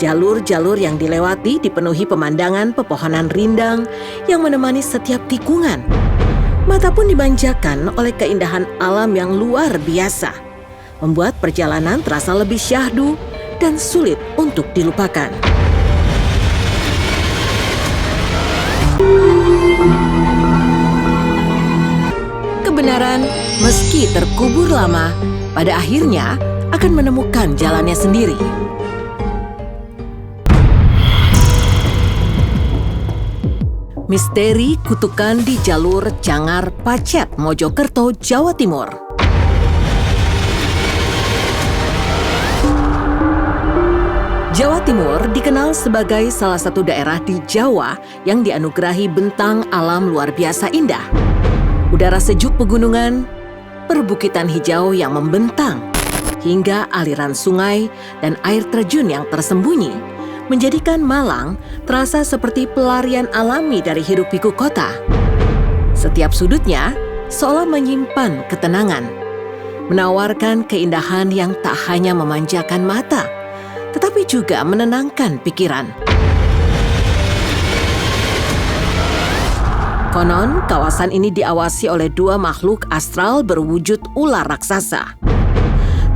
Jalur-jalur yang dilewati dipenuhi pemandangan pepohonan rindang yang menemani setiap tikungan. Mata pun dimanjakan oleh keindahan alam yang luar biasa, membuat perjalanan terasa lebih syahdu dan sulit untuk dilupakan. Kebenaran, meski terkubur lama, pada akhirnya akan menemukan jalannya sendiri. Misteri kutukan di jalur Cangar Pacet, Mojokerto, Jawa Timur. Jawa Timur dikenal sebagai salah satu daerah di Jawa yang dianugerahi bentang alam luar biasa indah. Udara sejuk pegunungan, perbukitan hijau yang membentang, hingga aliran sungai dan air terjun yang tersembunyi, menjadikan Malang terasa seperti pelarian alami dari hiruk-pikuk kota. Setiap sudutnya seolah menyimpan ketenangan, menawarkan keindahan yang tak hanya memanjakan mata, tetapi juga menenangkan pikiran. Konon, kawasan ini diawasi oleh dua makhluk astral berwujud ular raksasa.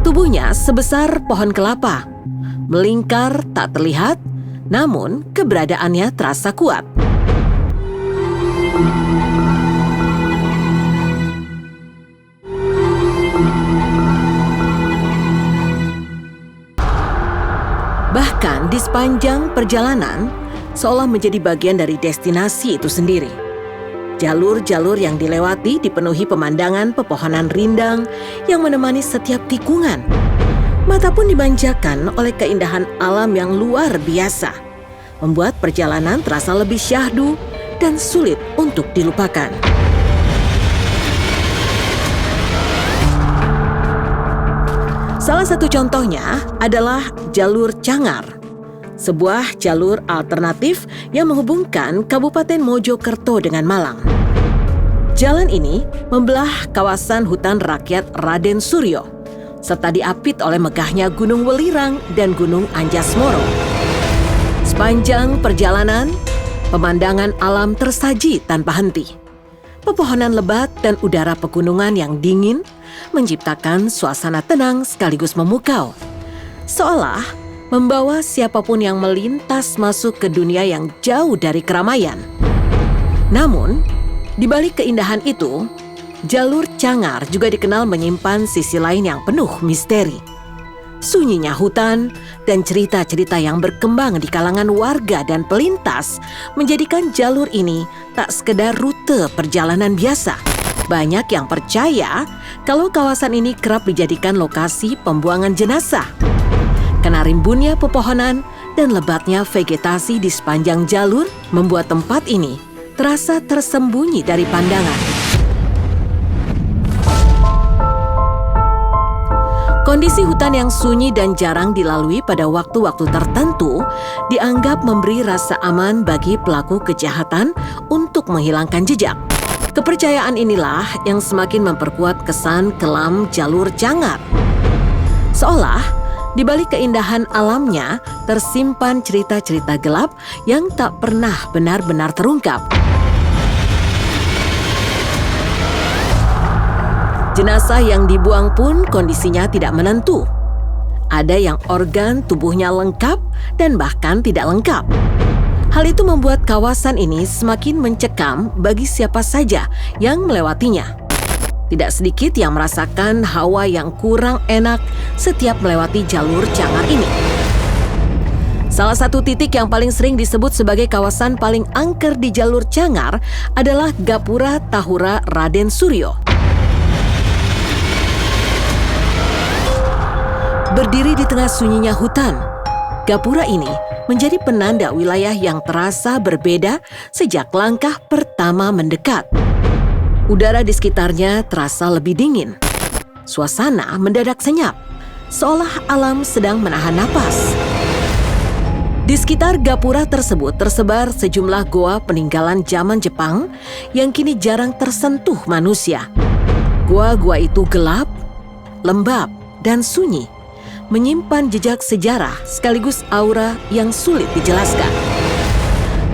Tubuhnya sebesar pohon kelapa, melingkar tak terlihat, namun keberadaannya terasa kuat. Bahkan di sepanjang perjalanan, seolah menjadi bagian dari destinasi itu sendiri. Jalur-jalur yang dilewati dipenuhi pemandangan pepohonan rindang yang menemani setiap tikungan. Mata pun dimanjakan oleh keindahan alam yang luar biasa, membuat perjalanan terasa lebih syahdu dan sulit untuk dilupakan. Salah satu contohnya adalah jalur Cangar, sebuah jalur alternatif yang menghubungkan Kabupaten Mojokerto dengan Malang. Jalan ini membelah kawasan hutan rakyat Raden Suryo, serta diapit oleh megahnya Gunung Welirang dan Gunung Anjas Moro. Sepanjang perjalanan, pemandangan alam tersaji tanpa henti. Pepohonan lebat dan udara pegunungan yang dingin menciptakan suasana tenang sekaligus memukau, seolah membawa siapapun yang melintas masuk ke dunia yang jauh dari keramaian. Namun, di balik keindahan itu, jalur Cangar juga dikenal menyimpan sisi lain yang penuh misteri. Sunyinya hutan dan cerita-cerita yang berkembang di kalangan warga dan pelintas menjadikan jalur ini tak sekedar rute perjalanan biasa. Banyak yang percaya kalau kawasan ini kerap dijadikan lokasi pembuangan jenazah. Karena rimbunnya pepohonan dan lebatnya vegetasi di sepanjang jalur membuat tempat ini terasa tersembunyi dari pandangan. Kondisi hutan yang sunyi dan jarang dilalui pada waktu-waktu tertentu dianggap memberi rasa aman bagi pelaku kejahatan untuk menghilangkan jejak. Kepercayaan inilah yang semakin memperkuat kesan kelam jalur Cangar. Seolah di balik keindahan alamnya tersimpan cerita-cerita gelap yang tak pernah benar-benar terungkap. Jenazah yang dibuang pun kondisinya tidak menentu. Ada yang organ tubuhnya lengkap dan bahkan tidak lengkap. Hal itu membuat kawasan ini semakin mencekam bagi siapa saja yang melewatinya. Tidak sedikit yang merasakan hawa yang kurang enak setiap melewati jalur Cangar ini. Salah satu titik yang paling sering disebut sebagai kawasan paling angker di jalur Cangar adalah Gapura Tahura Raden Suryo. Berdiri di tengah sunyinya hutan, gapura ini menjadi penanda wilayah yang terasa berbeda sejak langkah pertama mendekat. Udara di sekitarnya terasa lebih dingin. Suasana mendadak senyap, seolah alam sedang menahan napas. Di sekitar gapura tersebut tersebar sejumlah goa peninggalan zaman Jepang yang kini jarang tersentuh manusia. Goa-goa itu gelap, lembab, dan sunyi, menyimpan jejak sejarah sekaligus aura yang sulit dijelaskan.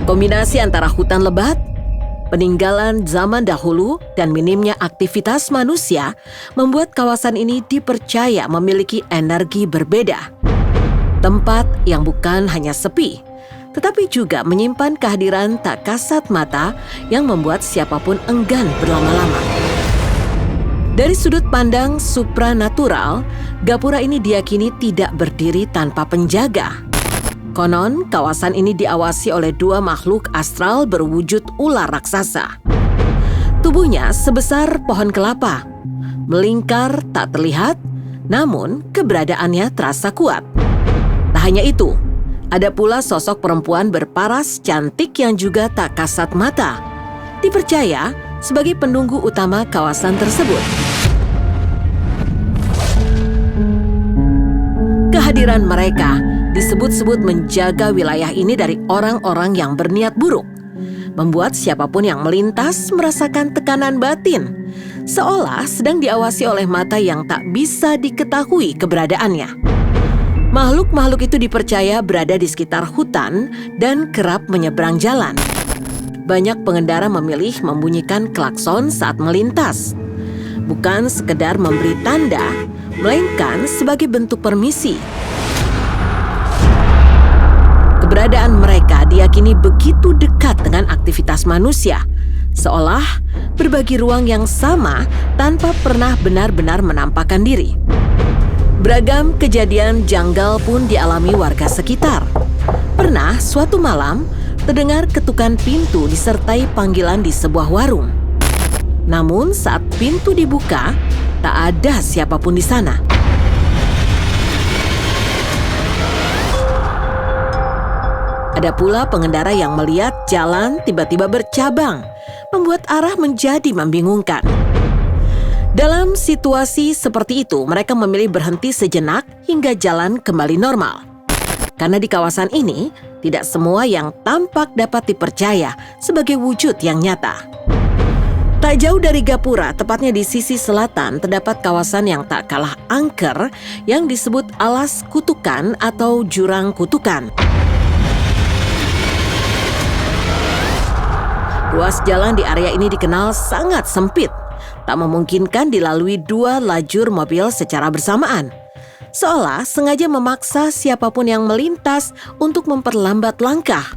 Kombinasi antara hutan lebat, peninggalan zaman dahulu, dan minimnya aktivitas manusia membuat kawasan ini dipercaya memiliki energi berbeda. Tempat yang bukan hanya sepi, tetapi juga menyimpan kehadiran tak kasat mata yang membuat siapapun enggan berlama-lama. Dari sudut pandang supranatural, gapura ini diyakini tidak berdiri tanpa penjaga. Konon, kawasan ini diawasi oleh 2 makhluk astral berwujud ular raksasa. Tubuhnya sebesar pohon kelapa, melingkar tak terlihat, namun keberadaannya terasa kuat. Tak hanya itu, ada pula sosok perempuan berparas cantik yang juga tak kasat mata, dipercaya sebagai penunggu utama kawasan tersebut. Kehadiran mereka disebut-sebut menjaga wilayah ini dari orang-orang yang berniat buruk, membuat siapapun yang melintas merasakan tekanan batin, seolah sedang diawasi oleh mata yang tak bisa diketahui keberadaannya. Makhluk-makhluk itu dipercaya berada di sekitar hutan dan kerap menyeberang jalan. Banyak pengendara memilih membunyikan klakson saat melintas, bukan sekedar memberi tanda, melainkan sebagai bentuk permisi. Keberadaan mereka diyakini begitu dekat dengan aktivitas manusia, seolah berbagi ruang yang sama tanpa pernah benar-benar menampakkan diri. Beragam kejadian janggal pun dialami warga sekitar. Pernah suatu malam terdengar ketukan pintu disertai panggilan di sebuah warung. Namun saat pintu dibuka, tak ada siapapun di sana. Ada pula pengendara yang melihat jalan tiba-tiba bercabang, membuat arah menjadi membingungkan. Dalam situasi seperti itu, mereka memilih berhenti sejenak hingga jalan kembali normal. Karena di kawasan ini, tidak semua yang tampak dapat dipercaya sebagai wujud yang nyata. Tak jauh dari Gapura, tepatnya di sisi selatan, terdapat kawasan yang tak kalah angker yang disebut Alas Kutukan atau Jurang Kutukan. Ruas jalan di area ini dikenal sangat sempit, tak memungkinkan dilalui 2 lajur mobil secara bersamaan. Seolah sengaja memaksa siapapun yang melintas untuk memperlambat langkah.